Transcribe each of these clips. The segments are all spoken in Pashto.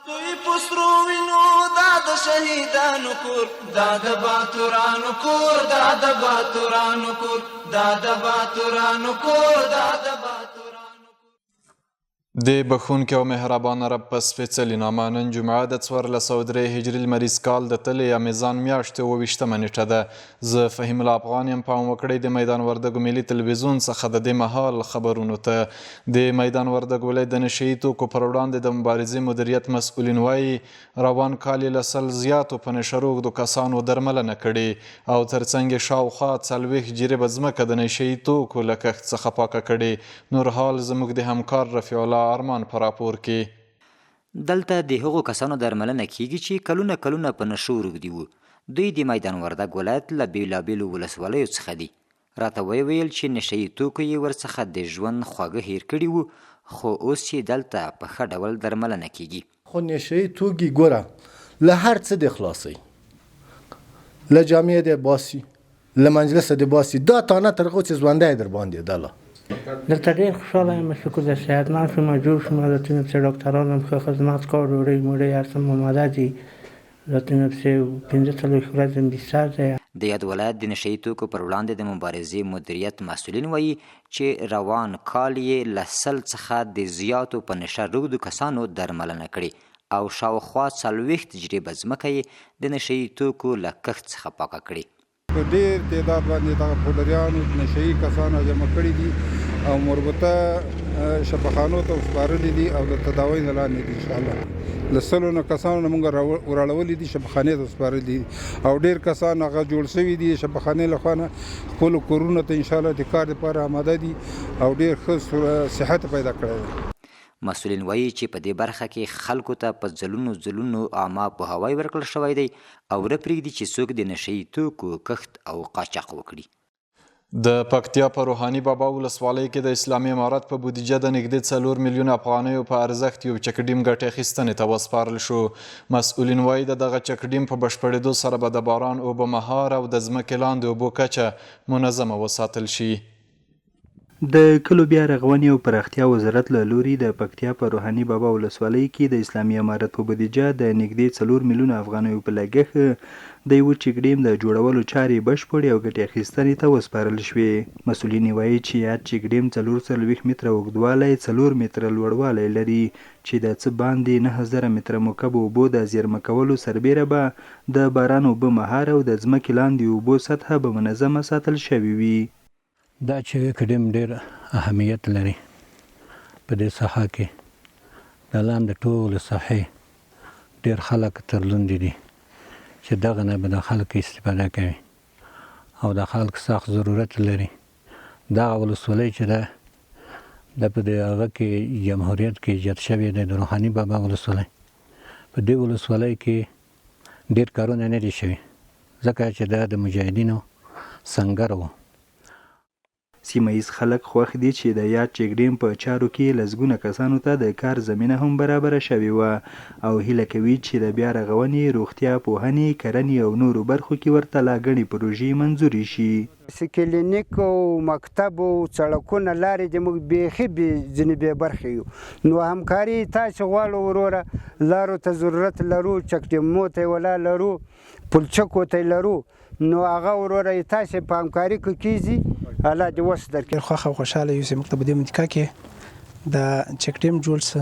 دوی پسرو وینو دا د شهیدانو کور دا د باتورانو کور دا د باتورانو کور دا د باتورانو کور دا د باتورانو د بخونکي او مهربانه رب په سپېڅلي نامه نن جمعه د 1403 هجري لمریز کال د تلې یا میزان میاشتې 28مه نیټه ده. زه فهیم الله افغان یم. پام وکړئ د میدان وردګو ملي تلویزیون څخه د دې مهال خبرونو ته. د میدان وردګ ولایت د نشه یي توکو پر وړاندې د مبارزې مدیریت مسؤلین وایي روان کال یې له 100 زیاتو په نشه روږدو کسانو درملنه کړې او ترڅنګ یې شاوخوا 40 جریبه ځمکه د نشه یي توکو له کښت څخه پاکه کړې. نور حال زموږ د همکار رفیع الله ارمان په راپور کې. دلته د هغو کسانو درملنه کیږي چې کلونه په نشو روږدي وو. دوی د میدان وردګ ولایت له بیلابیلو ولسوالیو څخه دي. راته ویل چې نشه یي توکو یې ورڅخه د ژوند خواږه هیر کړي وو، خو اوس چې دلته په ښه ډول درملنه کیږي. خو نشه یي توکي ګوره له هر څه د خلاصي، له جامعې د باسي، له مجلس د باسي، دا تانه تر هغو چې ژوندی در باندې دله. دلته ډېر خوشحاله یم چې کوم صحتمند شوم، جوړ شوم. البته چې ډاکټران هم ښه خدمت کوي، ډوډۍ موډۍ هر څه آماده دي. البته چې 45 ورځې بستر دی. د یاد ولایت د نشه یي توکو پر وړاندې د مبارزې مدیریت مسؤلین وایي چې روان کال یې له 100 څخه د زیاتو په نشه روږدو کسانو درملنه کړې او شاوخوا 40 جریبه ځمکه یې د نشه یي توکو له کښت څخه پاکه کړې. په ډېر تعداد باندې دغه پوډریانو نشه یي کسانو جمع کړي دي او مربوطه شفاخانو ته وسپارلي دي او د تداوۍ نه لاندې دي. انشاءالله له 100 نه کسانو نه موږ وراړولي دي، شفاخانې ته وسپارلي دي او ډېر کسان هغه جوړ شوي دي شفاخانې له خوا نه خپلو کورونو ته انشاءالله د کار دپاره آماده دي او ډېر ښه صحت پیدا کړی دی. مسؤلین وایي چې په دې برخه کې خلکو ته په ځلونو عامه پوهاوی ورکړل شوی دی او نه پرېږدي چې څوک د نشه یي توکو کښت او قاچاق وکړي. د پکتیا په روحاني بابا ولسوالۍ کې د اسلامي امارت په بودیجه د نږدې 4 میلیونه افغانیو په ارزښت یو چکډیم ګټې اخیستنې ته وسپارل شو. مسؤلین وایي د دغه چکډیم په بشپړېدو سره به د باران اوبه مهار او د ځمکې لاندې اوبو کچه منظمه وساتل شي. د کلو بیا رغونې او پراختیا وزارت له لوري د پکتیا په روحاني بابا ولسوالۍ کې د اسلامي امارت په بودیجه د نږدې 4 میلیونه افغانیو په لګښت د یوه چکډیم د جوړولو چارې بشپړې او ګټې اخیستنې ته وسپارل شوې. مسؤلین وایي چې یاد چکډیم 440 متره اوږدوالی، 4 متره لوړوالی لري چې د څه باندې 9000 متره مکعب اوبو د زیرمه کولو سربیره به د باران اوبه مهار او د ځمکې لاندې اوبو سطحه به منظمه ساتل شوې وي. دا چې کډیم ډېر اهمیت لري په دې ساحه کې. د لاندې ټولې ساحې ډېر خلک تر لوندې دي چې دغه نه به د خلک استفاده کوي او د خلک سخت ضرورت لري. دغه ولسوالۍ چې ده په دې هغه کې جمهوریت کې ایجاد شوې ده، د روحاني بابا ولسوالۍ. په دې ولسوالۍ کې ډېر کارونه نه دي شوي ځکه چې دا د مجاهدینو سنګر و. سیمه ییز خلک خوښ دي چې د یاد چکډیم په چارو کې لسګونه کسانو ته د کار زمینه هم برابره شوې وه او هیله کوي چې د بیا رغونې، روغتیا، پوهنې، کرنې او نورو برخو کې ورته لا ګڼې پروژې منظورې شي. کلینیک او مکتب او سړکونه لارې د موږ بیخي ځینې بې برخې یو، نو همکاري تاسې غواړو وروره. لارو ته ضرورت لرو، چکډیمو ته یې ولا لرو، پلچکو ته یې لرو، نو هغه وروره یې تاسې په همکاري کې کیږي. الله دې وس درکړي. خوښ او خوشحاله یو چې موږ ته په دې منطقه کې د چکډیم جوړ څه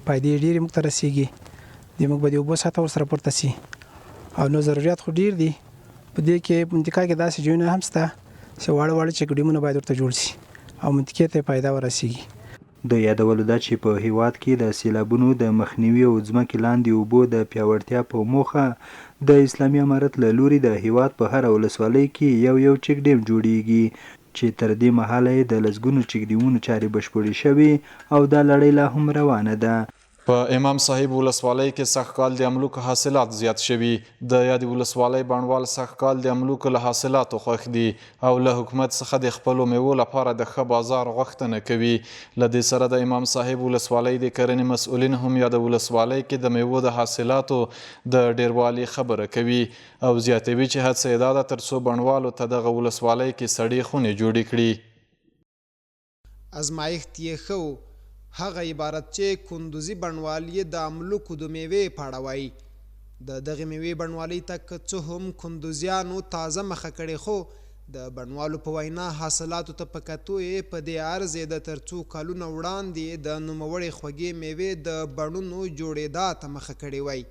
فایدې ډېرې موږ ته رسېږي. د موږ به د اوبو سطحه ورسره پورته سي او نو ضرورت خو ډېر دي. په دې کې منطقه کې داسې ځایونه هم شته چې واړه چکډیمونه باید ورته جوړ سي او منطقې ته فایده ورسېږي. د یادولو ده چې په هیواد کې د سیلابونو د مخنیوي او ځمکې لاندې اوبو د پیاوړتیا په موخه د اسلامي امارت له لوري د هیواد په هره ولسوالۍ کې یو چکډیم جوړیږي چې تر دې مهاله یې د لسګونو چکډیمونو چارې بشپړې شوې او دا لړۍ لا هم روانه ده. په امام صاحب ولسوالۍ کې سږکال د املوکو حاصلات زیات شوي. د یادې ولسوالۍ بڼوال سږکال د املوکو له حاصلاتو خوښ دي او له حکومت څخه د خپلو میوو لپاره د ښه بازار غوښتنه کوي. له دې سره د امام صاحب ولسوالۍ د کرنې مسؤلین هم یاده ولسوالۍ کې د میوو د حاصلاتو د ډیروالي خبره کوي او زیاتوي چې هڅه یې دا ده تر څو بڼوالو ته دغه ولسوالۍ کې سړې خونې جوړې کړي. ازمایښت یې ښه و هغه عبارت چې کندوزي بڼوال یې د املوکو د میوې په اړه وایي. د دغې میوې بڼوالۍ ته که څه هم کندوزیانو تازه مخه کړې، خو د بڼوالو په وینا حاصلاتو ته په کتو یې په دې عرض یې د تر څو کلونو وړاندې د نوموړې خوږې میوې د بڼونو جوړېدا ته مخه کړې وای.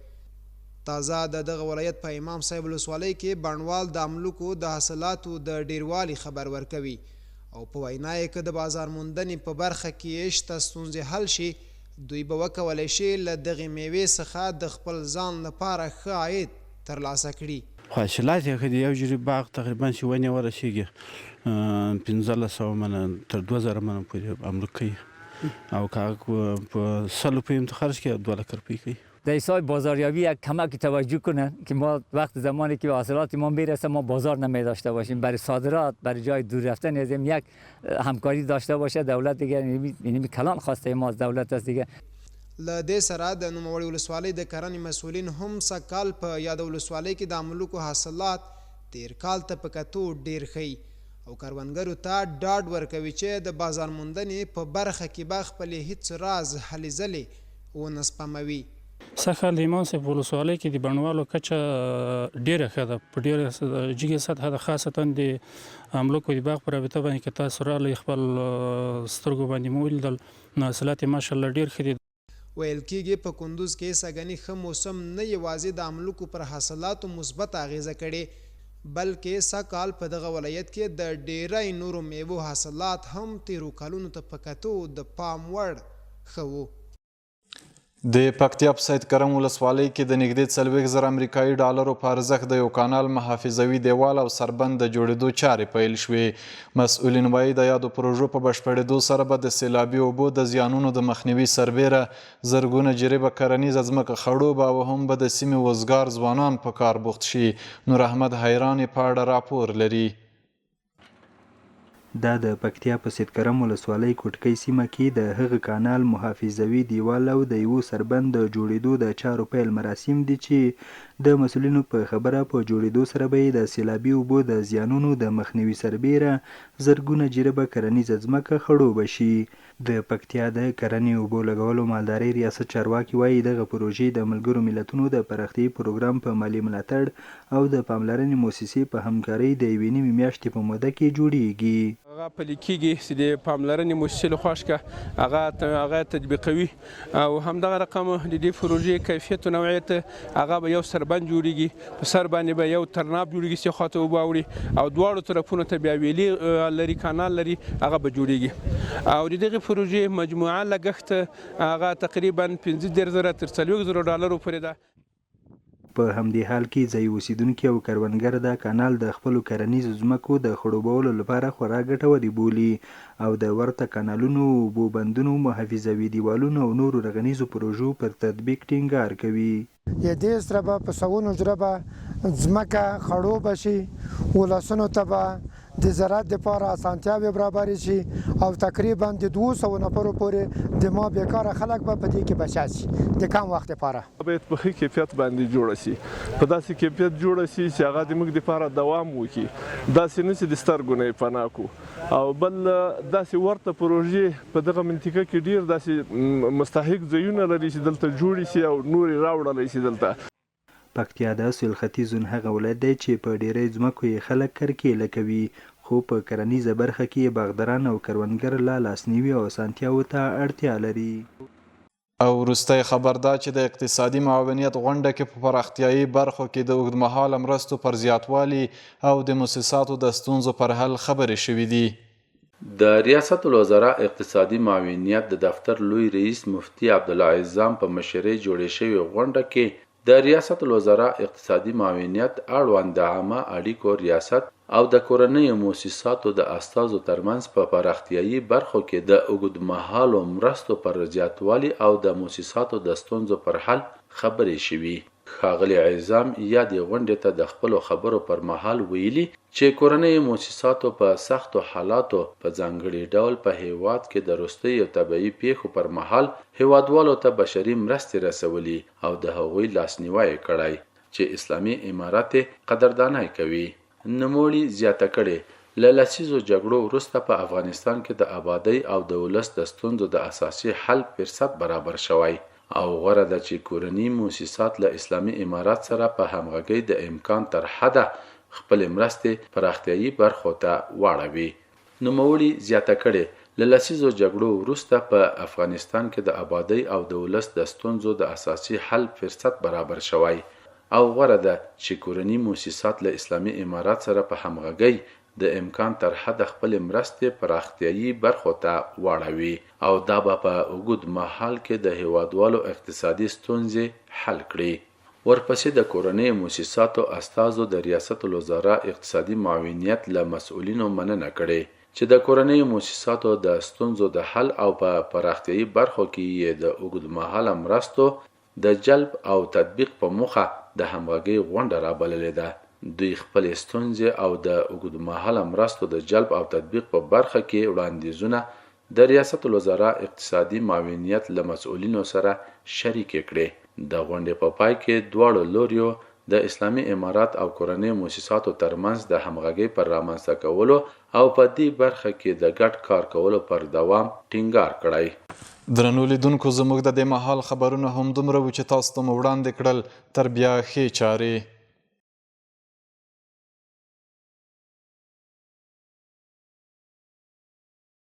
تازه د دغه ولایت په امام صاحب ولسوالۍ کې بڼوال د املوکو د حاصلاتو د ډیروالي خبر ورکوي او په وینا یې که د بازار موندنې په برخه کې شته ستونزې حل شي، دوی به وکولی شي له دغې میوې څخه د خپل ځان لپاره ښه عاید ترلاسه کړي. حاصلات یې که د یو جرې باغ تقریبا چې ونې ورسېږي 1500 منه تر 2000 منه پورې املوک کوي او که هغه په 100 روپۍ هم خرج کړي 2 لک روپۍ کوي. در حساب بازاریابی یک کمک توجه کنن که ما وقت زمانی که حاصلات ما میرسه ما بازار نمی داشته باشیم، برای صادرات برای جای دور رفتن ازم یک همکاری داشته باشه دولت دیگه. یعنی کلان خواسته ما از دولت است دیگه. له دې سره د نوموړې ولسوالۍ د کرنې مسؤلین هم سږ کال په یاده ولسوالۍ کې د املوکو حاصلات تیر کال ته په کتو ډیر ښه او کروندګرو ته ډاډ ورکوي چې د بازار موندنې په برخه کې به خپلې هیڅ راز هلې ځلې ونه سپموي. سږ کال د امام صاحب ولسوالۍ کې د بڼوالو کچه ډېره ښه ده، په ډېره جګه سطحه ده، خاصتا د املوکو د باغ په رابطه باندې که تاسو راغلئ خپل سترګو باندې مو ولیدل نو حاصلات یې ماشاءالله ډېر ښه دي. ویل کېږي په کندوز کې سږني ښه موسم نه یوازې د املوکو پر حاصلاتو مثبت اغیزه کړې بلکې سږ کال په دغه ولایت کې د ډېری نورو میوو حاصلات هم تیرو کلونو ته په کتو د پام وړ ښه وو. د پکتیا په سید کرم ولسوالۍ کې د نږدې 40,000 امریکایي ډالرو په ارزښت د یو کانال محافظوي دیوال او سربند د جوړېدو چارې پیل شوې. مسؤلین وایي د یادو پروژو په بشپړېدو سره به د سیلابي اوبو د زیانونو د مخنیوي سربیره زرګونه جریبه کرنیزه ځمکه خړوبه او هم به د سیمې وزګار ځوانان په کار بوخت شي. نور احمد حیران په اړه راپور لري. دا د پکتیا په سید کرم ولسوالۍ کوټکۍ سیمه کې د هغه کانال محافظوي دیوال او د یوه سربند د جوړېدو د چارو پیل مراسم دي چې د مسؤلینو په خبره په جوړېدو سره به د سیلابي اوبو د زیانونو د مخنیوي سربیره زرګونه جریبه کرنیزه ځمکه خړوبه شي. د پکتیا د کرنې اوبو لګولو مالدارۍ ریاست چارواکي وایي دغه پروژې د ملګرو ملتونو د پراختیايي پروګرام په مالي ملاتړ او د پاملرنې مؤسسې په همکارۍ د یوې نیمې میاشتې په موده کې جوړیږي. هغه پلي کېږي چې د پاملرنې مؤسسې لخوا څخه هغه تطبیقوي او همدغه رقم د دې پروژې کیفیت او نوعیت هغه به یو سربند جوړیږي، په سر باندې به یو ترناب جوړیږي چې خواته اوبه اوړي او دواړو طرفونو ته بیا ویلي لري کانال لري هغه به جوړیږي او د دغې پروژې مجموعه لګښت هغه تقریبا 15,000 تر 40,000 ډالرو پورې ده. په همدې حال کې ځایي اوسیدونکي او کروندګر دا کانال د خپلو کرنیزو ځمکو د خړوبولو لپاره خورا ګټوري بولي او د ورته کانالونو، اوبو بندونو، محافظوي دیوالونو او نورو رغنیزو پروژو پر تطبیق ټینګار کوي. دې سره به په سوونو جربه ځمکه خړوبه شي، ولسونو ته به د زراعت دپاره اسانتیاوې برابرې شي او تقریبا د 200 نفرو پورې د ما بیکاره خلک به په دې کې بچا شي د کم وخت لپاره. باید په ښه کیفیت باندې جوړه شي، په داسې کیفیت جوړه شي چې هغه د موږ دپاره دوام وکړي، داسې نه چې د سترګو نه یې پناه کړو. او بل داسې ورته پروژې په دغه منطقه کې ډېر داسې مستحق ځایونه لري چې دلته جوړې شي او نورې راوړلی شي دلته. پکتیا د سویل ختیځ هغه ولایت دی چې په ډیری ځمکو یې خلک کرکیله کوي، خو په کرنیزه برخه کې باغداران او کروندګر لا لاسنیوي او اسانتیاوو ته اړتیا لري. او وروستی خبر دا چې د اقتصادي معاونیت غونډه کې په پراختیایي برخو کې د اوږدمهاله مرستو پر زیاتوالي او د مؤسساتو د ستونزو پر حل خبرې شوې دي. د ریاست الوزرا اقتصادي معاونیت د دفتر لوی رئیس مفتي عبدالله عزام په مشرۍ جوړې شوې غونډه کې د ریاست الوزرا اقتصادي معاونیت اړوند عامه اړیکو ریاست او د کورنیو مؤسساتو د استازو ترمنځ په پراختیایي برخو کې د اوږدمهالو مرستو پر زیاتوالي او د مؤسساتو د ستونزو پر حل خبرې شوې. ښاغلي عزام یادې غونډې ته د خپلو خبرو پر مهال ویلي چې کورنیو مؤسساتو په سختو حالاتو په ځانګړي ډول په هیواد کې د وروستیو طبیعي پیښو پر مهال هیوادوالو ته بشري مرستې رسولي او د هغوی لاسنیوی کړی چې اسلامي امارت قدرداني کوي. نوموړي زیاته کړې له لسیزو جګړو وروسته په افغانستان کې د آبادۍ او د ولس د ستونزو د اساسي حل فرصت برابر شوی او غوره ده چې کورني موسسات له اسلامي امارات سره په همغږۍ د امکان تر حده خپل مرستې پراختیایي برخو ته واړوي. نوموړي زیاته کړې له لسیزو جګړو وروسته په افغانستان کې د آبادۍ او د ولس د ستونزو د اساسي حل فرصت برابر شوی او غوره ده چې کورني موسسات له اسلامي امارات سره په همغږۍ د امکان تر حده خپل مرستې پراختیایي برخو ته واړوي او دا به په اوږد مهال کې د هیوادوالو اقتصادي ستونزې حل کړي. ورپسې د کورنۍ موسساتو استازو د ریاست الوزرا اقتصادي معاونیت له مسؤلینو مننه کړې چې د کورنۍ موسساتو د ستونزو د حل او په پراختیایي برخو کې یې د اوږدمهاله مرستو د جلب او تطبیق په موخه د همغږۍ غونډه رابللې ده. دوی خپل ستونزې او د اوږدمهاله مرستو د جلب او تطبیق په برخه کې وړاندیزونه د ریاست الوزرا اقتصادي معاونیت له مسؤلینو سره شریک کړي. د غونډې په پای کې دواړو لوریو د اسلامي امارات او کورنۍ موسساتو ترمنځ د همغږۍ پر رامنځته کولو او په دې برخه کې د ګډ کار کولو پر دوام ټینګار کړی. درنو لیدونکو زموږ د دې مهال خبرونه همدومره وو چې تاسو ته مو وړاندې کړل. تر بیا ښې چارې.